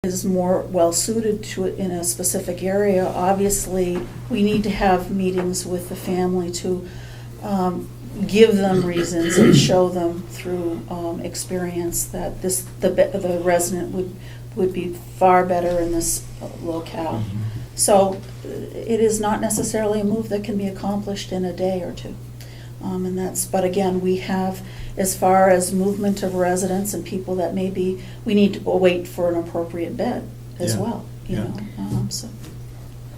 is more well-suited to it in a specific area, obviously, we need to have meetings with the family to give them reasons and show them through experience that the resident would be far better in this locale. Mm-hmm. So it is not necessarily a move that can be accomplished in a day or two. But again, we have, as far as movement of residents and people that may be, we need to wait for an appropriate bed as Yeah. well, you Yeah. know, so.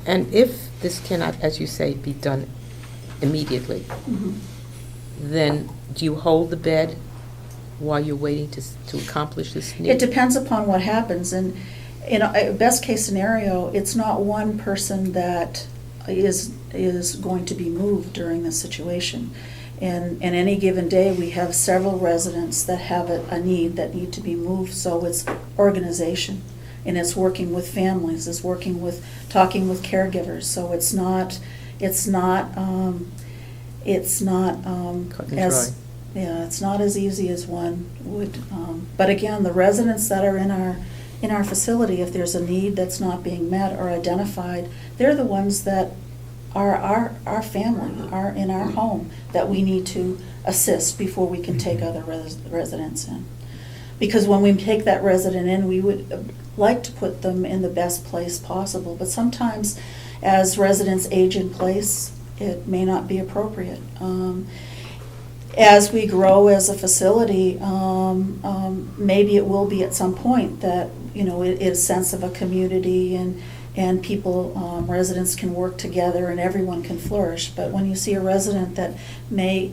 And if this cannot, as you say, be done immediately, Mhm. then do you hold the bed while you're waiting to accomplish this need? It depends upon what happens, and in a best case scenario, it's not one person that is going to be moved during this situation. And any given day, we have several residents that have a need that need to be moved, so it's organization. And it's working with families, it's talking with caregivers, so it's not Cut and as, dry. yeah, it's not as easy as one would. But again, the residents that are in our facility, if there's a need that's not being met or identified, they're the ones that are our family, are in our home, that we need to assist before we can take other residents in. Because when we take that resident in, we would like to put them in the best place possible, but sometimes as residents age in place, it may not be appropriate. As we grow as a facility, maybe it will be at some point that, you know, it is a sense of a community and people, residents can work together and everyone can flourish. But when you see a resident that may,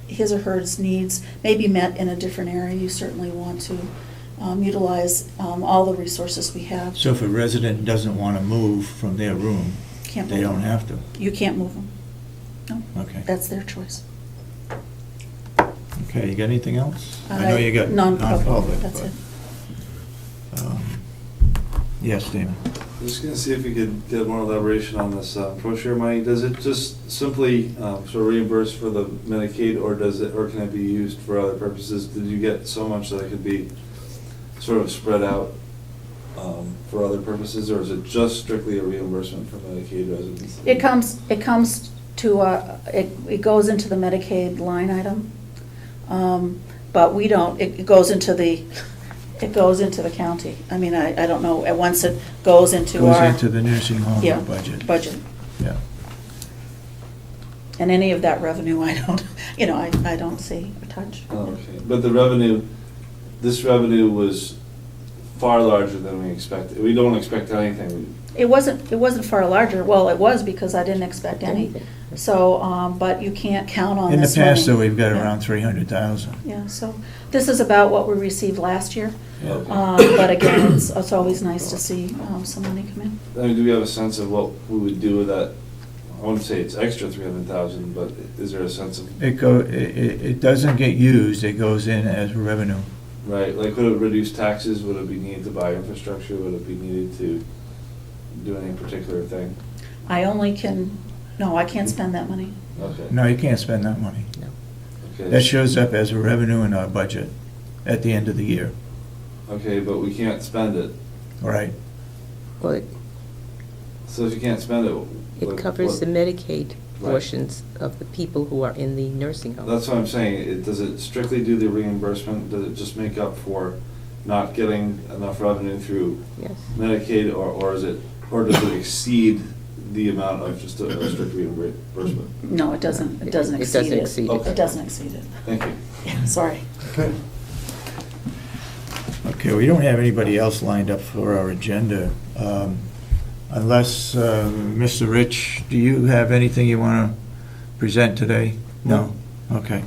his or her needs may be met in a different area, you certainly want to utilize all the resources we have. So if a resident doesn't want to move from their room, Can't they move don't them. have to? You can't move them. No, Okay. that's their choice. Okay, you got anything else? I know you got non-public, that's but, it. Yes, Damon? I'm just going to see if we could get more elaboration on this pro-share money. Does it just simply sort of reimburse for the Medicaid, or can it be used for other purposes? Did you get so much that it could be sort of spread out for other purposes, or is it just strictly a reimbursement for Medicaid residents? It comes to, it goes into the Medicaid line item, but we don't, it goes into the county. I mean, I don't know, once it goes into our. Goes into the nursing home Yeah, budget. Yeah. And any of that revenue, I don't, you know, I don't see or touch. Oh, okay. But this revenue was far larger than we expected. We don't expect anything. It wasn't far larger, well, it was because I didn't expect any. Anything. So, but you can't count on In the this money. past, though, we've got Yeah. around 300,000. Yeah, so this is about what we received last year. Okay. But again, it's always nice to see some money come in. I mean, do we have a sense of what we would do with that? I wouldn't say it's extra 300,000, but is there a sense of, It doesn't get used, it goes in as revenue. right, like would it reduce taxes? Would it be needed to buy infrastructure? Would it be needed to do any particular thing? I can't spend that money. Okay. No, you can't spend that money. No. Okay. That shows up as a revenue in our budget at the end of the year, Okay, but we can't spend it. right? Well, So if you can't spend it. it covers the Medicaid Right. portions of the people who are in the nursing home. That's what I'm saying. Does it strictly do the reimbursement? Does it just make up for not getting enough revenue through Yes. Medicaid, or does it exceed the amount of just a strict reimbursement? No, it doesn't It doesn't exceed it. exceed it. Okay. It doesn't exceed it. Thank you. Yeah, sorry. Okay. Okay, we don't have anybody else lined up for our agenda. Unless, Mr. Rich, do you have anything you want to present today? No? Okay.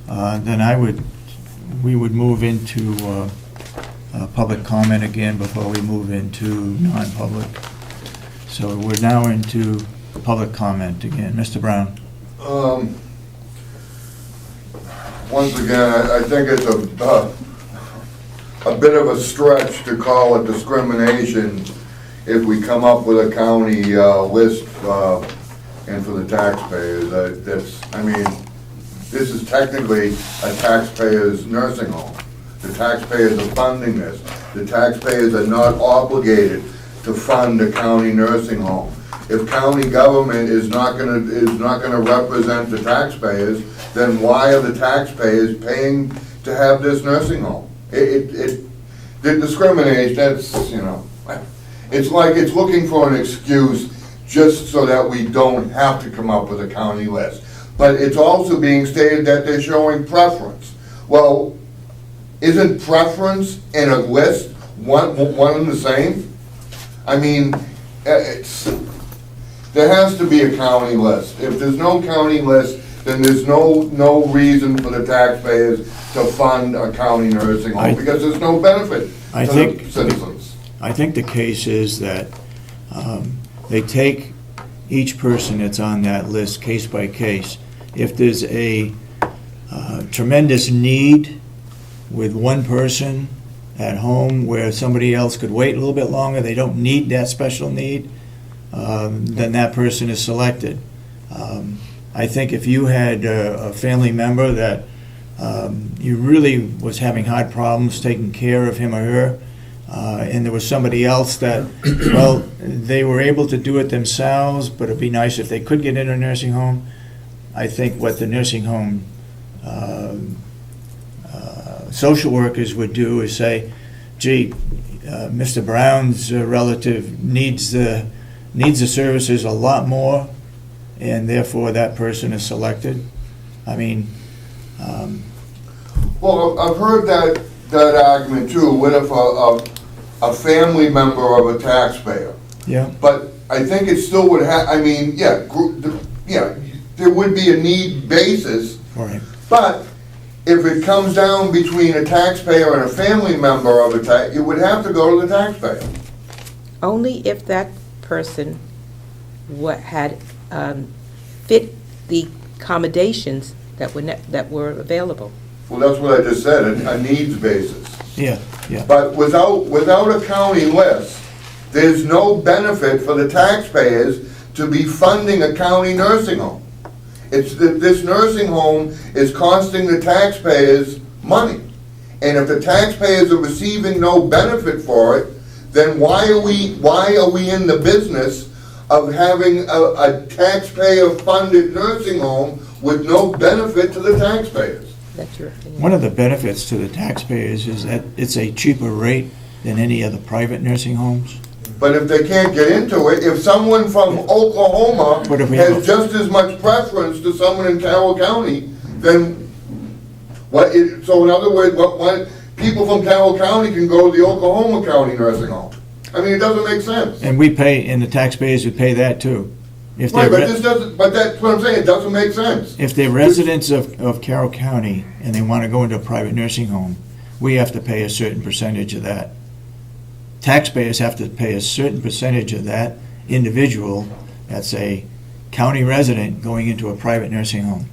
Then we would move into public comment again before we move into non-public. So we're now into public comment again. Mr. Brown? Once again, I think it's a bit of a stretch to call it discrimination if we come up with a county list and for the taxpayers. I mean, this is technically a taxpayer's nursing home. The taxpayers are funding this. The taxpayers are not obligated to fund a county nursing home. If county government is not gonna represent the taxpayers, then why are the taxpayers paying to have this nursing home? The discrimination, that's, you know, it's like it's looking for an excuse just so that we don't have to come up with a county list. But it's also being stated that they're showing preference. Well, isn't preference and a list one and the same? I mean, there has to be a county list. If there's no county list, then there's no reason for the taxpayers to fund a county nursing home, because there's no benefit I to think- the citizens. I think the case is that they take each person that's on that list case by case. If there's a tremendous need with one person at home where somebody else could wait a little bit longer, they don't need that special need, then that person is selected. I think if you had a family member that you really was having hard problems taking care of him or her, and there was somebody else that, well, they were able to do it themselves, but it'd be nice if they could get in a nursing home. I think what the nursing home social workers would do is say, gee, Mr. Brown's relative needs the services a lot more, and therefore that person is selected. I mean, Well, I've heard that argument too. What if a family member of a taxpayer? yeah, But I think it still would have, I mean, yeah, there would be a need basis, all right. but if it comes down between a taxpayer and a family member of a tax, it would have to go to the taxpayer. Only if that person had fit the accommodations that were available. Well, that's what I just said, a needs basis. Yeah, yeah. But without a county list, there's no benefit for the taxpayers to be funding a county nursing home. It's that this nursing home is costing the taxpayers money. And if the taxpayers are receiving no benefit for it, then why are we in the business of having a taxpayer-funded nursing home with no benefit to the taxpayers? That's your opinion. One of the benefits to the taxpayers is that it's a cheaper rate than any other private nursing homes. But if they can't get into it, if someone from Oklahoma But if we has just as much preference to someone in Carroll County, then so in other words, what people from Carroll County can go to the Oklahoma County nursing home? I mean, it doesn't make sense. And we pay, and the taxpayers would pay that too. If Right, they're, but this doesn't, but that's what I'm saying, it doesn't make sense. if they're residents of Carroll County and they want to go into a private nursing home, we have to pay a certain percentage of that. Taxpayers have to pay a certain percentage of that individual that's a county resident going into a private nursing home.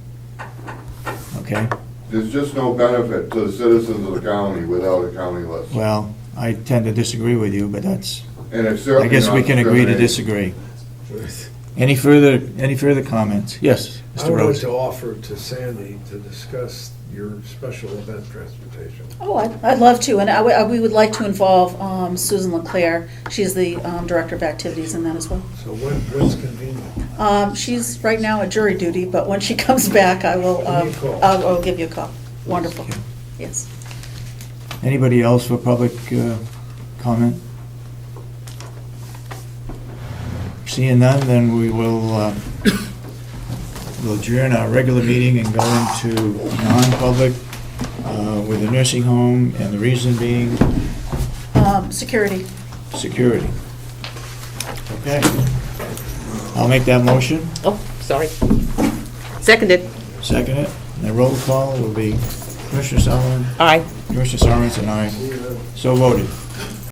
Okay? There's just no benefit to the citizens of the county without a county list. Well, I tend to disagree with you, but that's, And it's I certainly guess we not can agree to discrimination. disagree. Any further comments? Yes, I Mr. wanted Rose. to offer to Sandy to discuss your special event transportation. Oh, I'd love to, and we would like to involve Susan Leclerc. She's the Director of Activities in that as well. So when's convenient? She's right now at jury duty, but when she comes back, I will, Give me a call. I'll give you a call. Wonderful, Okay. yes. Anybody else for public comment? Seeing none, then we will we'll adjourn our regular meeting and go into non-public with the nursing home, and the reason being Security. security. Okay. I'll make that motion, Oh, sorry. Seconded. second it, and the roll call will be Commissioner Sullivan, Aye. Commissioner Sorensen, and I. So voted.